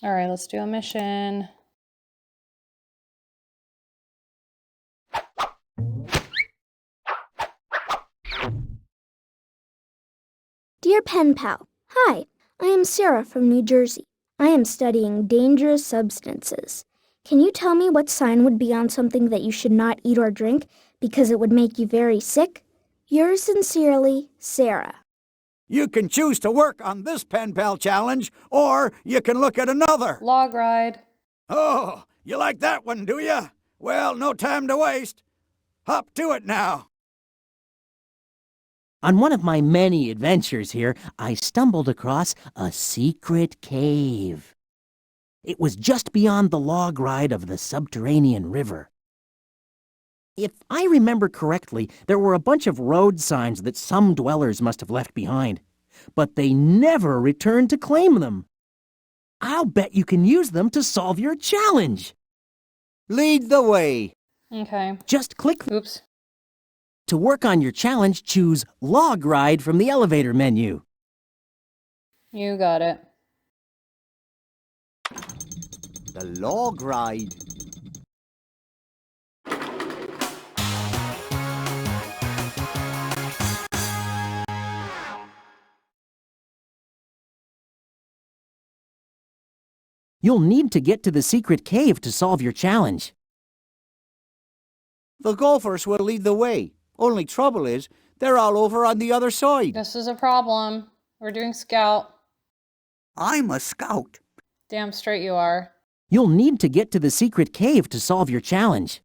All right, let's do a mission. Dear Pen Pal, hi, I am Sarah from New Jersey. I am studying dangerous substances. Can you tell me what sign would be on something that you should not eat or drink because it would make you very sick? Yours sincerely, Sarah. You can choose to work on this Pen Pal challenge, or you can look at another. Log ride. Oh, you like that one, do you? Well, no time to waste. Hop to it now. On one of my many adventures here, I stumbled across a secret cave. It was just beyond the log ride of the subterranean river. If I remember correctly, there were a bunch of road signs that some dwellers must have left behind, but they never returned to claim them. I'll bet you can use them to solve your challenge. Lead the way. Okay. Just click. Oops. To work on your challenge, choose Log Ride from the elevator menu. You got it. The log ride. You'll need to get to the secret cave to solve your challenge. The golfers will lead the way. Only trouble is, they're all over on the other side. This is a problem. We're doing scout. I'm a scout. Damn straight you are. You'll need to get to the secret cave to solve your challenge.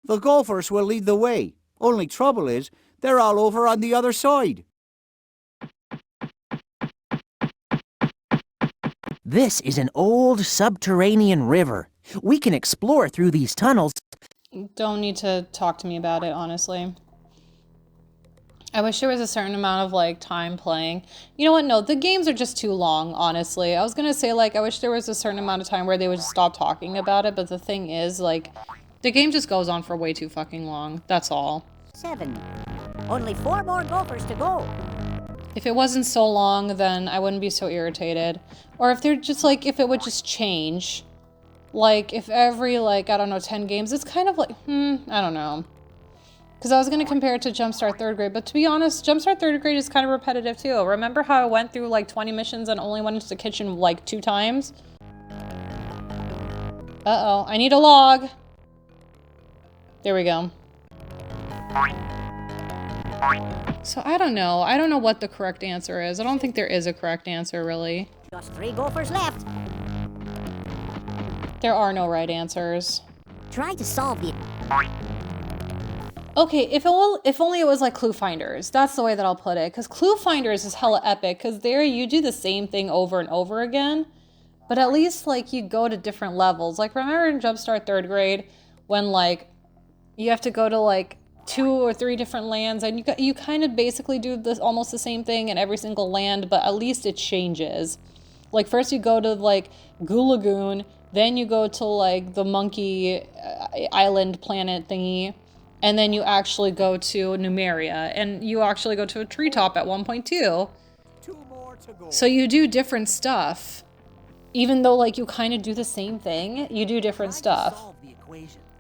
The golfers will lead the way. Only trouble is, they're all over on the other side. This is an old subterranean river. We can explore through these tunnels. Don't need to talk to me about it, honestly. I wish there was a certain amount of, like, time playing. You know what? No, the games are just too long, honestly. I was gonna say, like, I wish there was a certain amount of time where they would just stop talking about it, but the thing is, like, the game just goes on for way too fucking long. That's all. 7. Only 4 more golfers to go. If it wasn't so long, then I wouldn't be so irritated. Or if they're just, like, if it would just change. Like, if every, like, I don't know, 10 games, it's kind of like, I don't know. Because I was going to compare it to Jumpstart 3rd grade, but to be honest, Jumpstart 3rd grade is kind of repetitive too. Remember how I went through, like, 20 missions and only went into the kitchen, like, 2 times? Uh-oh, I need a log. There we go. So I don't know. I don't know what the correct answer is. I don't think there is a correct answer, really. Just 3 golfers left. There are no right answers. Try to solve the... Okay, if only it was like Clue Finders. That's the way that I'll put it. Because Clue Finders is hella epic. Because there you do the same thing over and over again. But at least, like, you go to different levels. Like, remember in Jumpstart 3rd grade when, like, you have to go to, like, 2 or 3 different lands. And you kind of basically do this almost the same thing in every single land. But at least it changes. Like, first you go to, like, Goo Lagoon. Then you go to, like, the monkey island planet thingy. And then you actually go to Numeria. And you actually go to a treetop at one point, too. 2 more to go. So you do different stuff. Even though, like, you kind of do the same thing, you do different stuff.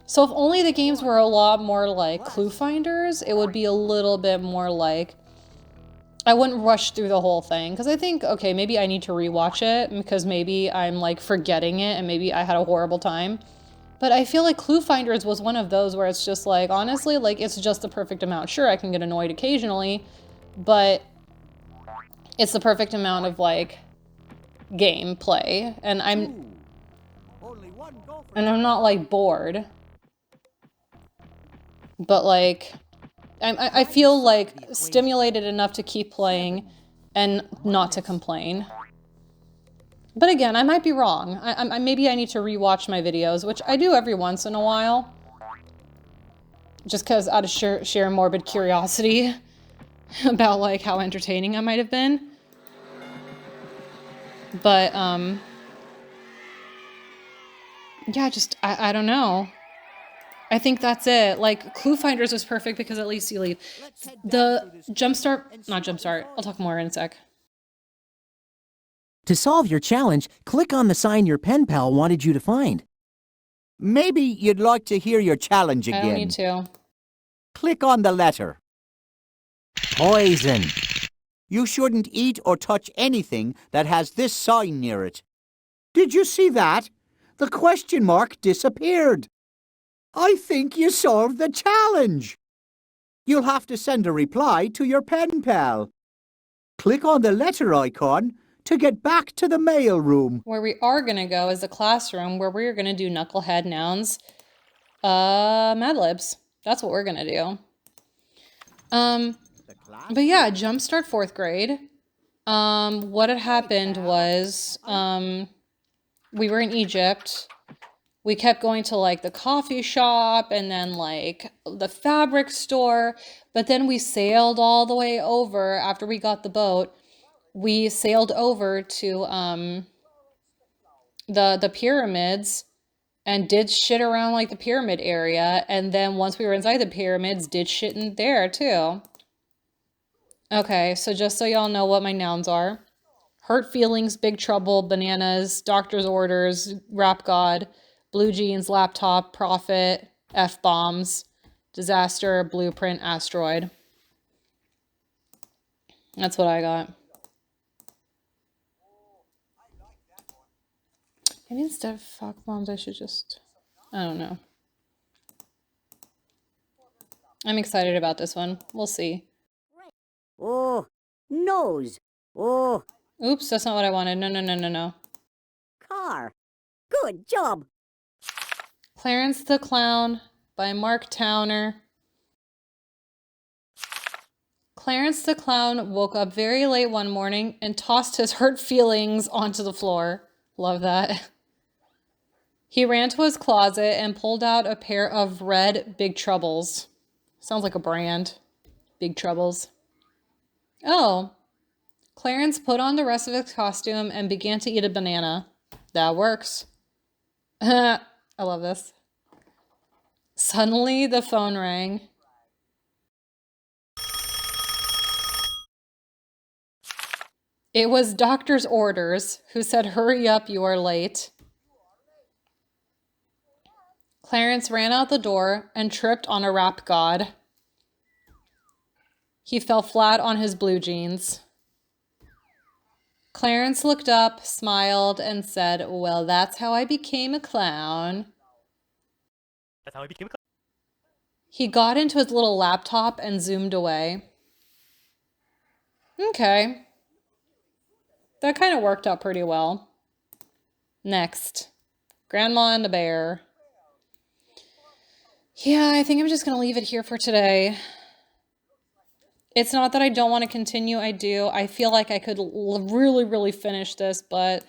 So if only the games were a lot more like Clue Finders, it would be a little bit more like... I wouldn't rush through the whole thing, because I think, okay, maybe I need to rewatch it, because maybe I'm, like, forgetting it, and maybe I had a horrible time. But I feel like Clue Finders was one of those where it's just, like, honestly, like, it's just the perfect amount. Sure, I can get annoyed occasionally, but it's the perfect amount of, like, gameplay, and I'm not, like, bored. But, like... I feel, like, stimulated enough to keep playing and not to complain. But again, I might be wrong. Maybe I need to rewatch my videos, which I do every once in a while. Just because out of sheer morbid curiosity about, like, how entertaining I might have been. But, yeah, just, I don't know. I think that's it. Like, Clue Finders was perfect because at least you leave. The Jumpstart, not Jumpstart, I'll talk more in a sec. To solve your challenge, click on the sign your pen pal wanted you to find. Maybe you'd like to hear your challenge I again. don't need to. Click on the letter. Poison. You shouldn't eat or touch anything that has this sign near it. Did you see that? The question mark disappeared. I think you solved the challenge. You'll have to send a reply to your pen pal. Click on the letter icon to get back to the mail room. Where we are going to go is the classroom where we're going to do knucklehead nouns. Mad Libs. That's what we're going to do. But yeah, Jumpstart 4th grade. What had happened was, we were in Egypt. We kept going to like the coffee shop and then like the fabric store, but then we sailed all the way over after we got the boat. We sailed over to the pyramids and did shit around like the pyramid area, and then once we were inside the pyramids, did shit in there too. Okay, so just so y'all know what my nouns are. Hurt feelings, big trouble, bananas, doctor's orders, rap god, blue jeans, laptop, profit, F-bombs, disaster, blueprint, asteroid. That's what I got. Maybe instead of fuck bombs, I should just... I don't know. I'm excited about this one. We'll see. Oh, nose. Oh, Oops, that's not what I wanted. No, no, no, no, no. car. Good job. Clarence the Clown by Mark Towner. Clarence the Clown woke up very late one morning and tossed his hurt feelings onto the floor. Love that. He ran to his closet and pulled out a pair of red Big Troubles. Sounds like a brand. Big Troubles. Oh. Clarence put on the rest of his costume and began to eat a banana. That works. I love this. Suddenly, the phone rang. It was doctor's orders, who said, "Hurry up, you are late." Clarence ran out the door and tripped on a rap god. He fell flat on his blue jeans. Clarence looked up, smiled, and said, "Well, that's how I became a clown." He got into his little laptop and zoomed away. Okay. That kind of worked out pretty well. Next. Grandma and the Bear. Yeah, I think I'm just going to leave it here for today. It's not that I don't want to continue. I do. I feel like I could really, really finish this, but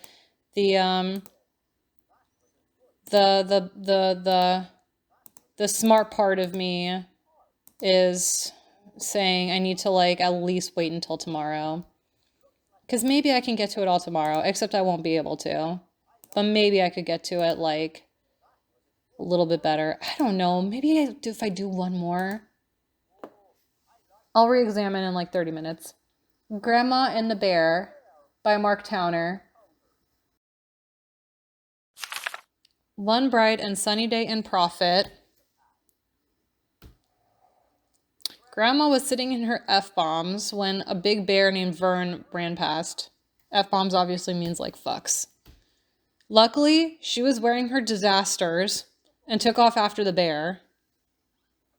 the smart part of me is saying I need to like at least wait until tomorrow. Because maybe I can get to it all tomorrow, except I won't be able to. But maybe I could get to it like a little bit better. I don't know. Maybe if I do one more. I'll re-examine in like 30 minutes. Grandma and the Bear by Mark Towner. One bright and sunny day in Profit. Grandma was sitting in her F-bombs when a big bear named Vern ran past. F-bombs obviously means like fucks. Luckily, she was wearing her disasters and took off after the bear.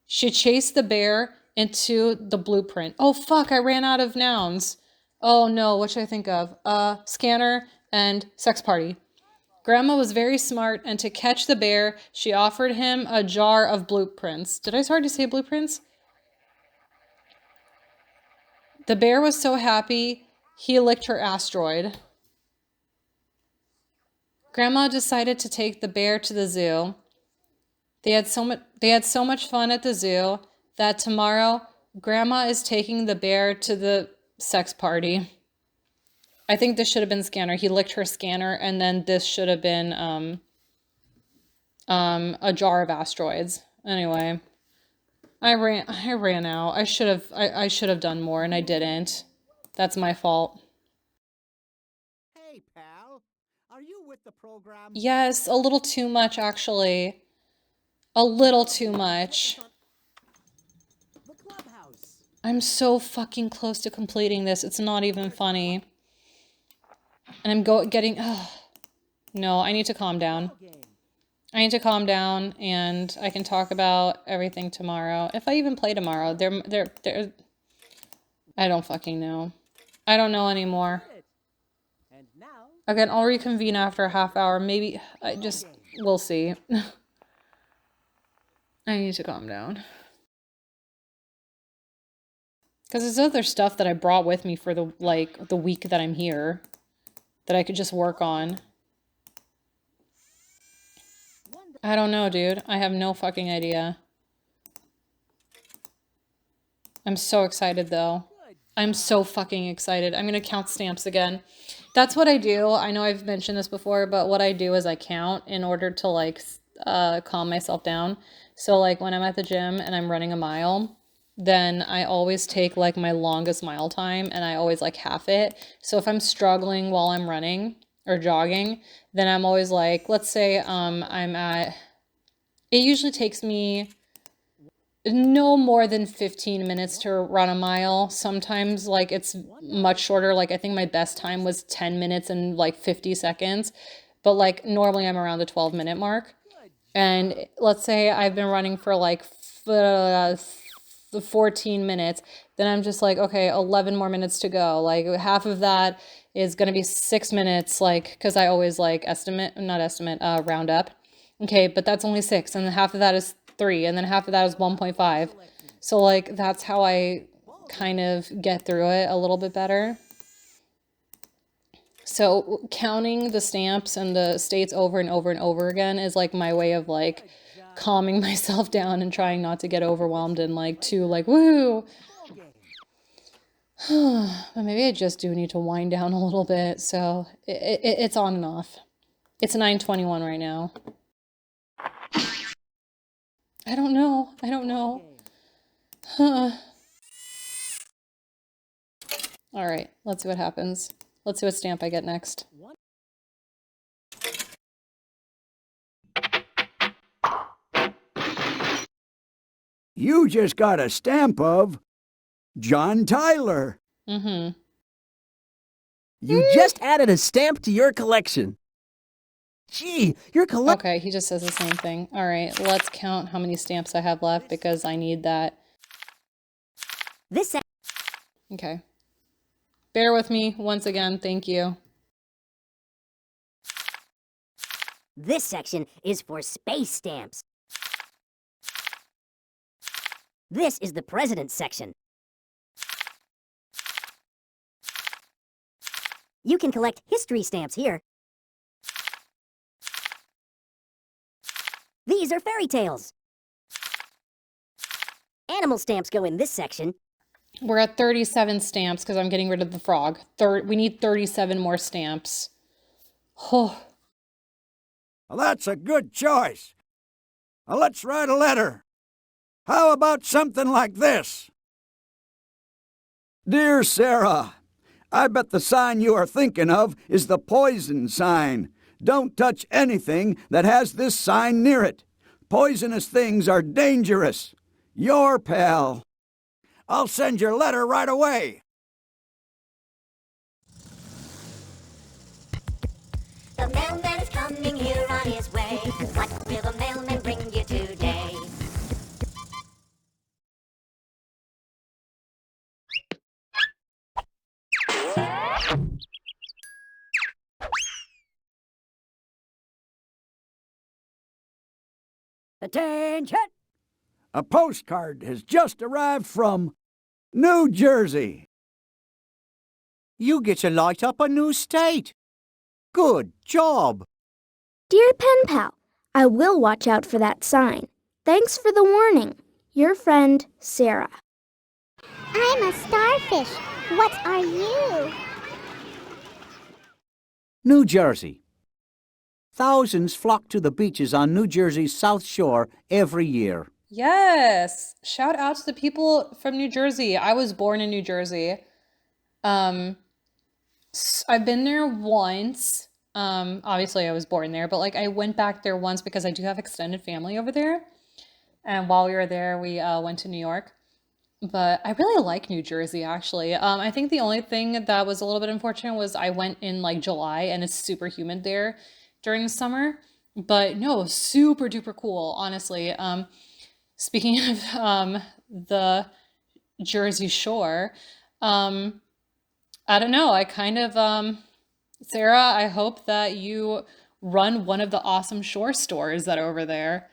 She chased the bear into the blueprint. Oh fuck, I ran out of nouns. Oh no, what should I think of? Scanner and sex party. Grandma was very smart, and to catch the bear, she offered him a jar of blueprints. Did I start to say blueprints? The bear was so happy, he licked her asteroid. Grandma decided to take the bear to the zoo. They had so much fun at the zoo that tomorrow, Grandma is taking the bear to the sex party. I think this should have been Scanner. He licked her scanner, and then this should have been a jar of asteroids. Anyway, I ran out. I should have done more, and I didn't. That's my fault. Hey, the program? Yes, a little too much, actually. A little too much. The clubhouse. I'm so fucking close to completing this. It's not even funny. And I'm getting... No, I need to calm down. I need to calm down, and I can talk about everything tomorrow. If I even play tomorrow, I don't fucking know. I don't know anymore. And now, Again, I'll reconvene after a half hour. Maybe we'll see. I need to calm down. Because there's other stuff that I brought with me for the week that I'm here that I could just work on. I don't know, dude. I have no fucking idea. I'm so excited, though. I'm so fucking excited. I'm gonna count stamps again. That's what I do. I know I've mentioned this before, but what I do is I count in order to, like, calm myself down. So, like, when I'm at the gym and I'm running a mile, then I always take, like, my longest mile time, and I always, like, half it. So if I'm struggling while I'm running or jogging, then I'm always like, let's say I'm at... It usually takes me no more than 15 minutes to run a mile. Sometimes, like, it's much shorter. Like, I think my best time was 10 minutes and, like, 50 seconds. But, like, normally I'm around the 12-minute mark. And let's say I've been running for, like, 14 minutes. Then I'm just like, okay, 11 more minutes to go. Like, half of that is going to be 6 minutes, like, because I always, like, round up. Okay, but that's only 6, and then half of that is 3, and then half of that is 1.5. So, like, that's how I kind of get through it a little bit better. So counting the stamps and the states over and over and over again is, like, my way of, like, calming myself down and trying not to get overwhelmed and, like, too, like, woo! But maybe I just do need to wind down a little bit, so it's on and off. It's 9:21 right now. I don't know. All right, let's see what happens. Let's see what stamp I get next. You just got a stamp of John Tyler. Mm-hmm. you just added a stamp to your collection. Gee, your collection. Okay, he just says the same thing. All right, let's count how many stamps I have left because I need that. Okay. Bear with me once again. Thank you. This section is for space stamps. This is the President's section. You can collect history stamps here. These are fairy tales. Animal stamps go in this section. We're at 37 stamps because I'm getting rid of the frog. We need 37 more stamps. Oh. Well, that's a good choice. Well, let's write a letter. How about something like this? Dear Sarah, I bet the sign you are thinking of is the poison sign. Don't touch anything that has this sign near it. Poisonous things are dangerous. Your pal. I'll send your letter right away. The mailman is coming here on his way. What will the mailman bring you today? Attention! A postcard has just arrived from New Jersey. You get to light up a new state. Good job. Dear Pen Pal, I will watch out for that sign. Thanks for the warning. Your friend, Sarah. I'm a starfish. What are you? New Jersey. Thousands flock to the beaches on New Jersey's South Shore every year. Yes. Shout out to the people from New Jersey. I was born in New Jersey. I've been there once. Obviously I was born there, but like I went back there once because I do have extended family over there. And while we were there, we went to New York. But I really like New Jersey actually. I think the only thing that was a little bit unfortunate was I went in like July and it's super humid there during the summer. But no, super duper cool, honestly. Speaking of the Jersey Shore, um, I don't know. I kind of Sarah, I hope that you run one of the awesome shore stores that are over there.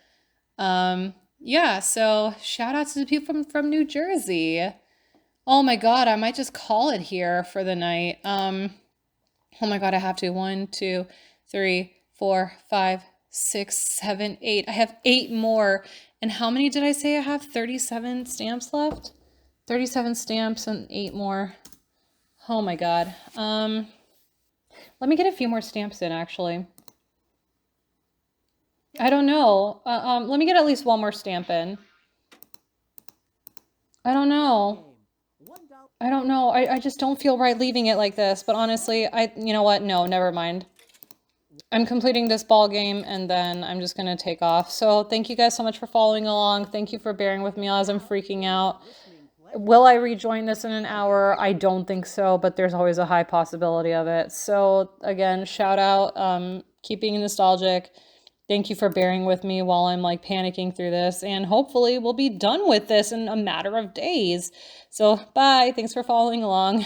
Yeah, so shout out to the people from New Jersey. Oh my God, I might just call it here for the night. Oh my God, I have to. 1, 2, 3, 4, 5, 6, 7, 8. I have 8 more. And how many did I say I have? 37 stamps left? 37 stamps and 8 more. Oh my God. Let me get a few more stamps in, actually. I don't know. Let me get at least one more stamp in. I don't know. I don't know. I just don't feel right leaving it like this. But honestly, you know what? No, never mind. I'm completing this ball game and then I'm just gonna take off. So thank you guys so much for following along. Thank you for bearing with me as I'm freaking out. Will I rejoin this in an hour? I don't think so, but there's always a high possibility of it. So again, shout out, keep being nostalgic. Thank you for bearing with me while I'm like panicking through this, and hopefully we'll be done with this in a matter of days. So bye, thanks for following along.